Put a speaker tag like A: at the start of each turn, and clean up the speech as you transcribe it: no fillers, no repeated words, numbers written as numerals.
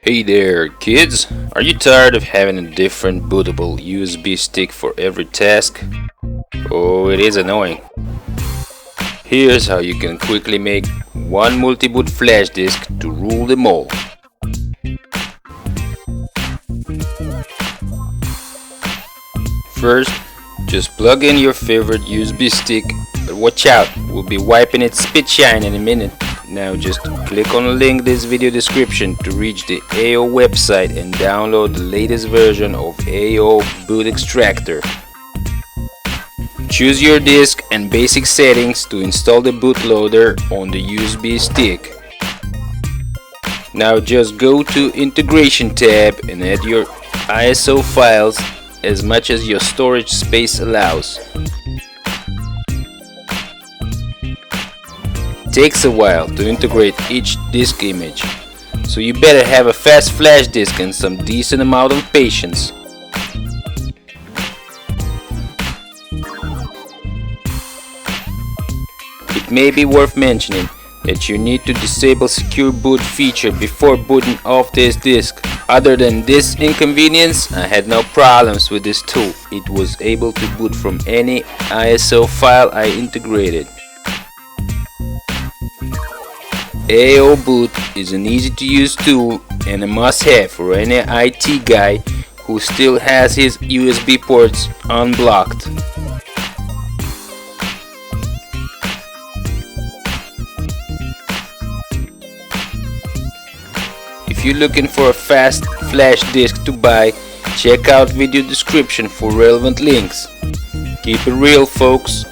A: Hey there, kids! Are you tired of having a different bootable USB stick for every task? Oh, it is annoying. Here's how you can quickly make one multiboot flash disk to rule them all. First, just plug in your favorite USB stick, but watch out, we'll be wiping its spit shine in a minute. Now just click on the link in this video description to reach the AIO website and download the latest version of AIO Boot Extractor. Choose your disk and basic settings to install the bootloader on the USB stick. Now just go to Integration tab and add your ISO files as much as your storage space allows. It takes a while to integrate each disk image, so you better have a fast flash disk and some decent amount of patience. It may be worth mentioning that you need to disable secure boot feature before booting off this disk. Other than this inconvenience, I had no problems with this tool. It was able to boot from any ISO file I integrated. AIO Boot is an easy to use tool and a must-have for any IT guy who still has his USB ports unblocked. If you're looking for a fast flash disk to buy, check out video description for relevant links. Keep it real, folks.